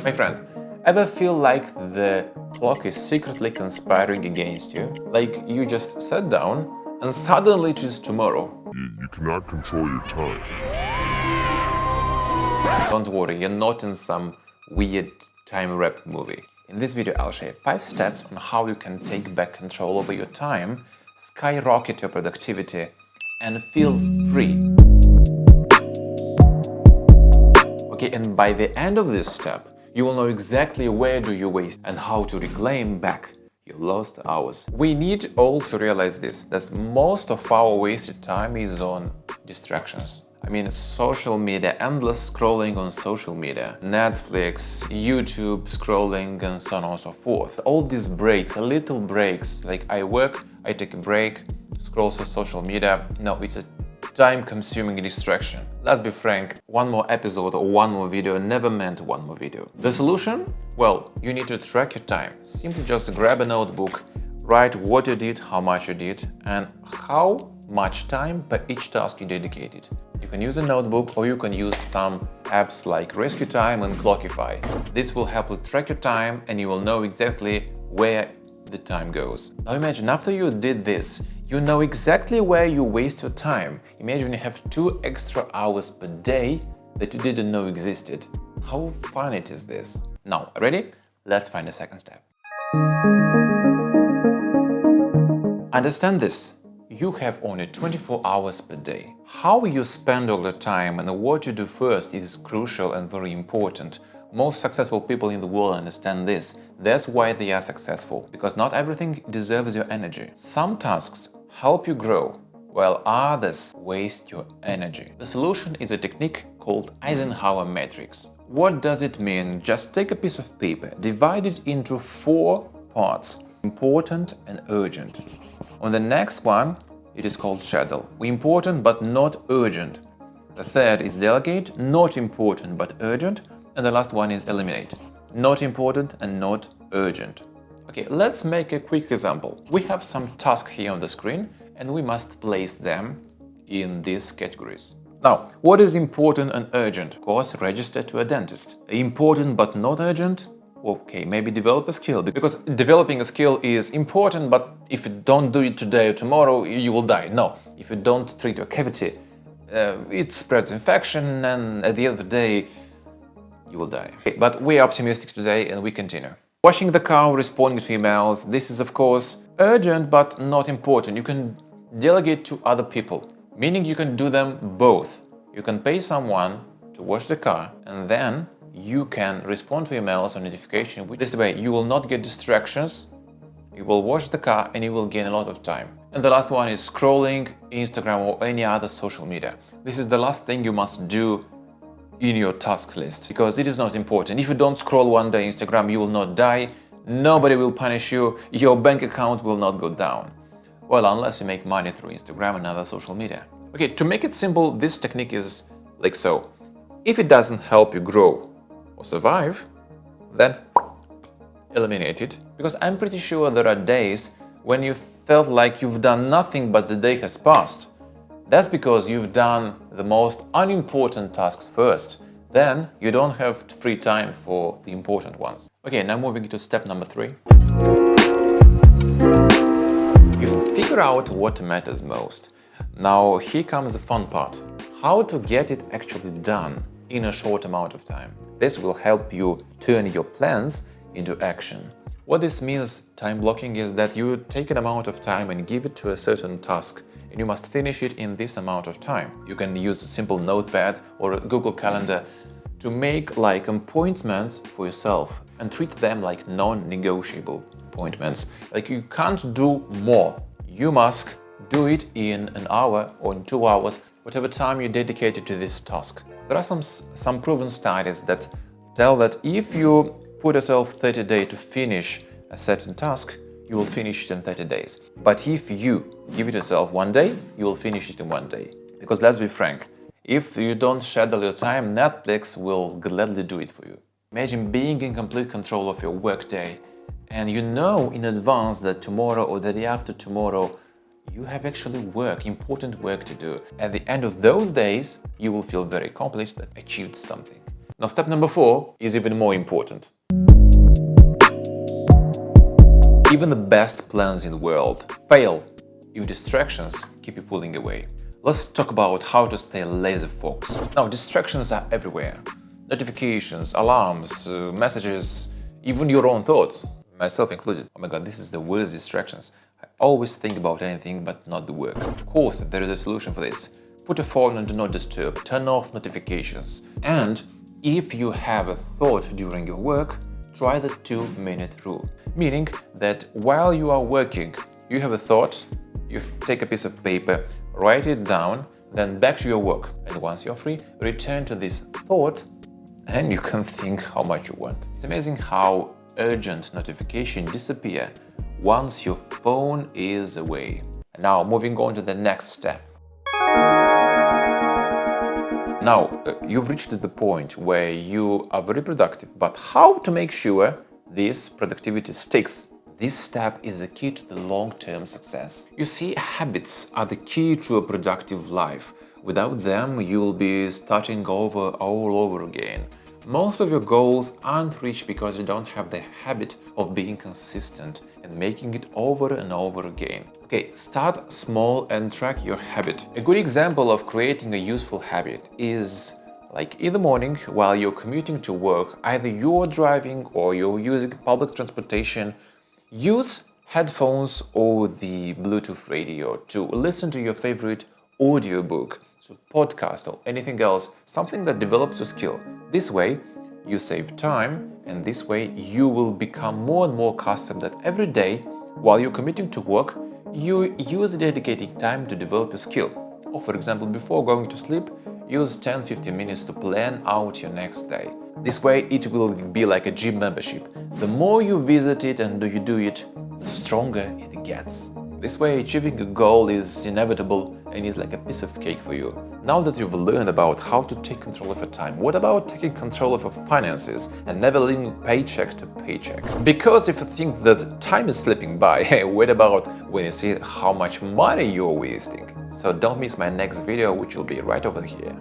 My friend, ever feel like the clock is secretly conspiring against you? Like you just sat down and suddenly it is tomorrow? You cannot control your time. Don't worry, you're not in some weird time rap movie. In this video, I'll share 5 steps on how you can take back control over your time, skyrocket your productivity, and feel free. Okay, and by the end of this step, you will know exactly where do you waste and how to reclaim back your lost hours. We need all to realize this, that most of our wasted time is on distractions. I mean, social media, endless scrolling on social media, Netflix, YouTube scrolling, and so on and so forth. All these breaks, little breaks, like I work, I take a break, scroll through social media. No, it's a time-consuming distraction. Let's be frank, one more episode or one more video never meant one more video. The solution? Well, you need to track your time. Simply just grab a notebook, write what you did, how much you did, and how much time per each task you dedicated. You can use a notebook or you can use some apps like Rescue Time and Clockify. This will help you track your time and you will know exactly where the time goes. Now imagine after you did this, you know exactly where you waste your time. Imagine you have 2 extra hours per day that you didn't know existed. How fun it is this? Now, ready? Let's find the second step. Understand this. You have only 24 hours per day. How you spend all the time and what you do first is crucial and very important. Most successful people in the world understand this. That's why they are successful, because not everything deserves your energy. Some tasks help you grow, while others waste your energy. The solution is a technique called Eisenhower matrix. What does it mean? Just take a piece of paper, divide it into 4 parts: important and urgent. On the next one, it is called schedule. Important but not urgent. The third is delegate, not important but urgent. And the last one is eliminate, not important and not urgent. Okay, let's make a quick example. We have some tasks here on the screen and we must place them in these categories. Now, what is important and urgent? Of course, register to a dentist. Important but not urgent? Okay, maybe develop a skill, because developing a skill is important, but if you don't do it today or tomorrow, you will die. No, if you don't treat your cavity, it spreads infection and at the end of the day, you will die. Okay, but we are optimistic today and we continue. Washing the car, responding to emails, this is of course urgent but not important. You can delegate to other people, meaning you can do them both. You can pay someone to wash the car and then you can respond to emails or notification. This way you will not get distractions, you will wash the car and you will gain a lot of time. And the last one is scrolling Instagram or any other social media. This is the last thing you must do in your task list, because it is not important. If you don't scroll one day Instagram, you will not die, nobody will punish you, your bank account will not go down. Well, unless you make money through Instagram and other social media. Okay, to make it simple, this technique is like so. If it doesn't help you grow or survive, then eliminate it, because I'm pretty sure there are days when you felt like you've done nothing but the day has passed. That's because you've done the most unimportant tasks first. Then you don't have free time for the important ones. Okay, now moving to step number 3. You figure out what matters most. Now here comes the fun part. How to get it actually done in a short amount of time. This will help you turn your plans into action. What this means, time blocking, is that you take an amount of time and give it to a certain task, and you must finish it in this amount of time. You can use a simple notepad or a Google Calendar to make like appointments for yourself and treat them like non-negotiable appointments. Like you can't do more. You must do it in an hour or in 2 hours, whatever time you dedicated to this task. There are some proven studies that tell that if you put yourself 30 days to finish a certain task, you will finish it in 30 days. But if you give it yourself 1 day, you will finish it in 1 day. Because let's be frank, if you don't schedule your time, Netflix will gladly do it for you. Imagine being in complete control of your workday and you know in advance that tomorrow or the day after tomorrow you have actually important work to do. At the end of those days, you will feel very accomplished, that achieved something. Now, step number 4 is even more important. Even the best plans in the world fail if distractions keep you pulling away. Let's talk about how to stay laser focused. Now, distractions are everywhere. Notifications, alarms, messages, even your own thoughts, myself included. Oh my god, this is the worst distractions. I always think about anything but not the work. Of course, there is a solution for this. Put a phone on Do Not Disturb, turn off notifications. And if you have a thought during your work, try the 2-minute rule. Meaning that while you are working, you have a thought, you take a piece of paper, write it down, then back to your work. And once you're free, return to this thought and you can think how much you want. It's amazing how urgent notifications disappear once your phone is away. And now moving on to the next step. Now, you've reached the point where you are very productive, but how to make sure this productivity sticks? This step is the key to the long-term success. You see, habits are the key to a productive life. Without them, you'll be starting over all over again. Most of your goals aren't reached because you don't have the habit of being consistent and making it over and over again. Okay, start small and track your habit. A good example of creating a useful habit is like in the morning while you're commuting to work, either you're driving or you're using public transportation, use headphones or the Bluetooth radio to listen to your favorite audiobook, so podcast or anything else, something that develops your skill. This way, you save time, and this way you will become more and more accustomed that every day, while you're commuting to work, you use dedicating time to develop your skill. Or for example, before going to sleep, use 10-15 minutes to plan out your next day. This way, it will be like a gym membership. The more you visit it and you do it, the stronger it gets. This way, achieving a goal is inevitable and is like a piece of cake for you. Now that you've learned about how to take control of your time, what about taking control of your finances and never living paycheck to paycheck? Because if you think that time is slipping by, hey, what about when you see how much money you're wasting? So don't miss my next video, which will be right over here.